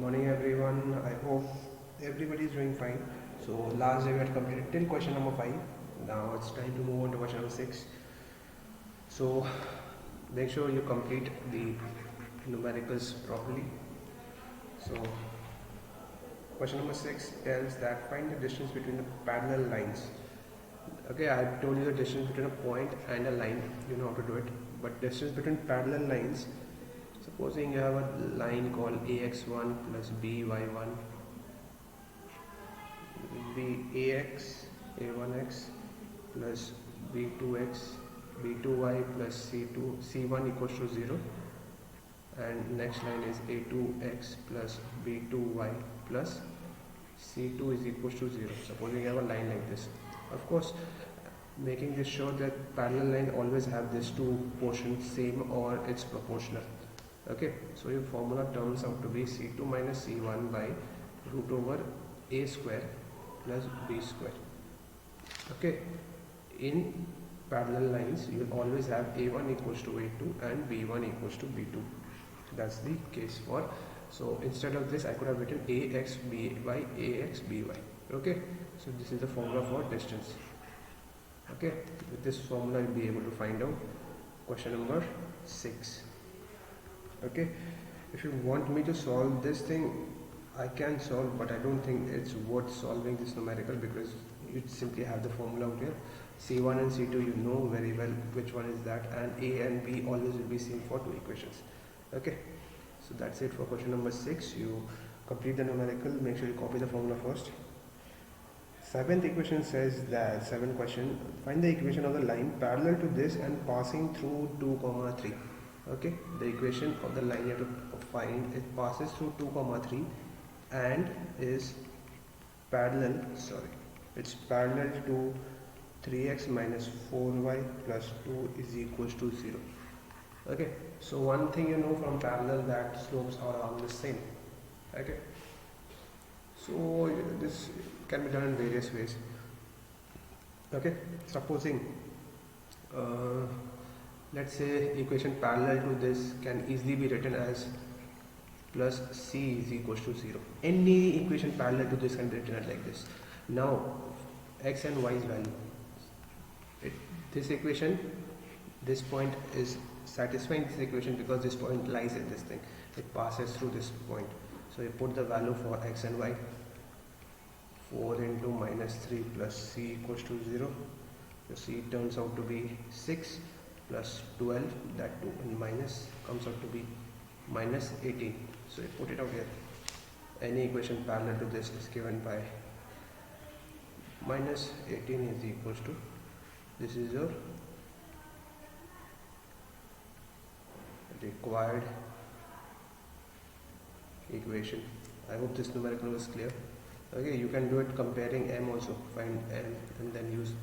Morning everyone. I hope everybody is doing fine. So last day we had completed till question number 5. Now it's time to move on to question number 6. So make sure you complete the numericals properly. So question number 6 tells that find the distance between the parallel lines. Okay, I told you the distance between a point and a line. You know how to do it. But distance between parallel lines, supposing you have a line called ax1 plus by1 be ax a1x plus b2x b2y plus c1 equals to 0, and next line is a2x plus b2y plus c2 is equals to 0. Supposing you have a line like this, of course making this sure that parallel line always have these two portions same or it's proportional. Okay, so your formula turns out to be c2 minus c1 by root over a square plus b square. Okay, in parallel lines you will always have a1 equals to a2 and b1 equals to b2. That's the case for, so instead of this I could have written ax by ax by. Okay, so this is the formula for distance. Okay, with this formula you'll be able to find out question number 6. Okay, if you want me to solve this thing I can solve, but I don't think it's worth solving this numerical because you simply have the formula out here. C1 and C2 you know very well which one is that, and A and B always will be same for two equations. Okay, so that's it for question number 6. You complete the numerical, make sure you copy the formula first. Seventh equation says that, seventh question, find the equation of the line parallel to this and passing through 2 comma 3. Okay, the equation of the line you have to find, it passes through 2 comma 3 and is parallel, it's parallel to 3x minus 4y plus 2 is equals to 0. Okay, so one thing you know from parallel that slopes are all the same. Okay, so this can be done in various ways. Okay, supposing let's say equation parallel to this can easily be written as plus c is equals to 0. Any equation parallel to this can be written like this. Now x and y's value, this equation, this point is satisfying this equation because this point lies in this thing, it passes through this point. So you put the value for x and y, 4 into minus 3 plus c equals to 0. So c turns out to be 6 plus 12, that 2 and minus comes out to be minus 18. So you put it out here. Any equation parallel to this is given by minus 18 is equals to, this is your required equation. I hope this numerical was clear. Okay, you can do it comparing m also, find m and then use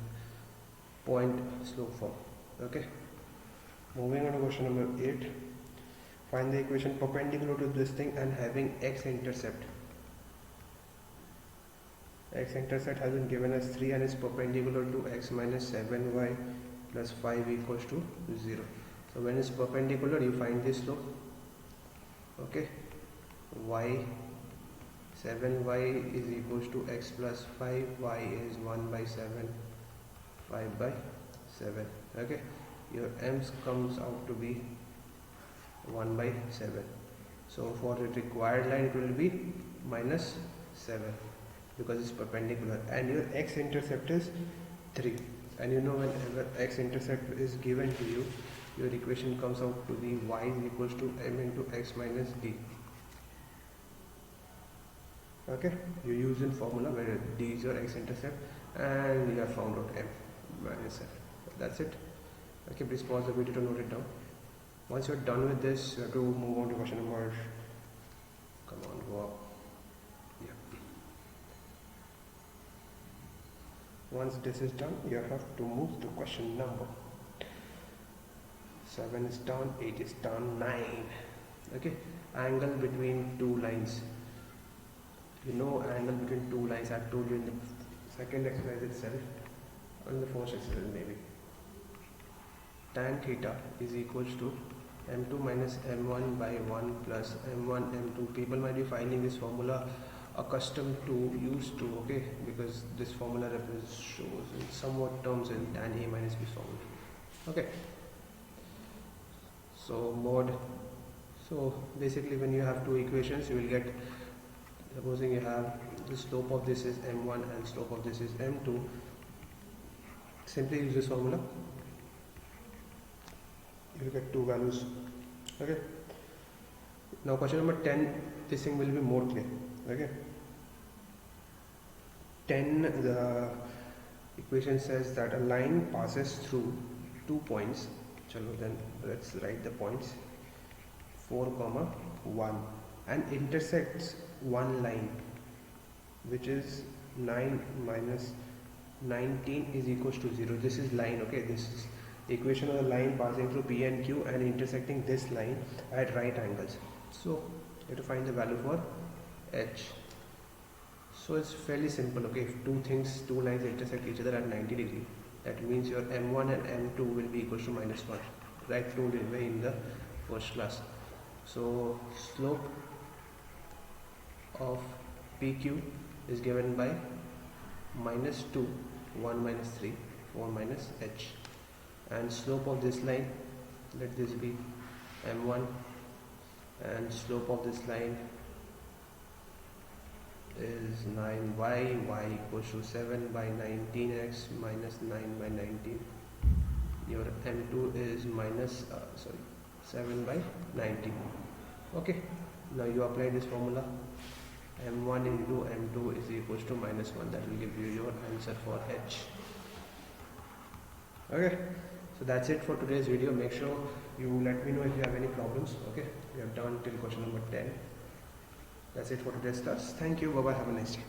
point slope form. Okay, moving on to question number 8. Find the equation perpendicular to this thing and having x-intercept. X-intercept has been given as 3 and is perpendicular to x minus 7y plus 5 equals to 0. So when it's perpendicular you find this slope. Okay, y 7y is equals to x plus 5, y is 1 by 7, 5 by 7. Okay, your m's comes out to be 1 by 7. So for the required line it will be minus 7 because it's perpendicular, and your x-intercept is 3, and you know whenever x-intercept is given to you, your equation comes out to be y is equals to m into x minus d. Okay, you use in formula where d is your x-intercept and you have found out m minus f. That's it. Okay, please pause the video to note it down. Once you're done with this, you have to move on to question number, come on, go up. Yeah. Once this is done, you have to move to question number 7 is done, 8 is done, 9. Okay, angle between two lines. You know angle between two lines, I told you in the second exercise itself, or in the first exercise maybe. Tan theta is equals to m2 minus m1 by 1 plus m1 m2. People might be finding this formula accustomed to, used to, okay, because this formula shows in somewhat terms in tan A minus B formula. Okay, so mod, so basically when you have two equations, you will get, supposing you have the slope of this is m1 and slope of this is m2, simply use this formula, you will get two values. Okay, now question number 10, this thing will be more clear. Okay, 10, the equation says that a line passes through 2 points. Chalo, then let's write the points, 4, 1, and intersects one line, which is 9 minus 19 is equals to 0. This is line, okay, this is the equation of the line passing through P and Q and intersecting this line at right angles. So you have to find the value for H. So it's fairly simple, okay, if two lines intersect each other at 90 degree, that means your m1 and m2 will be equals to minus 1, right, proved in the first class. So slope of PQ is given by minus 2, 1 minus 3, 4 minus H, and slope of this line, let this be m1, and slope of this line is 9y, y equals to 7 by 19x minus 9 by 19. Your m2 is minus 7 by 19. Okay, now you apply this formula, m1 into m2 is equals to minus 1. That will give you your answer for H. Okay, so that's it for today's video. Make sure you let me know if you have any problems. Okay, we have done till question number 10. That's it for today's class. Thank you. Bye bye. Have a nice day.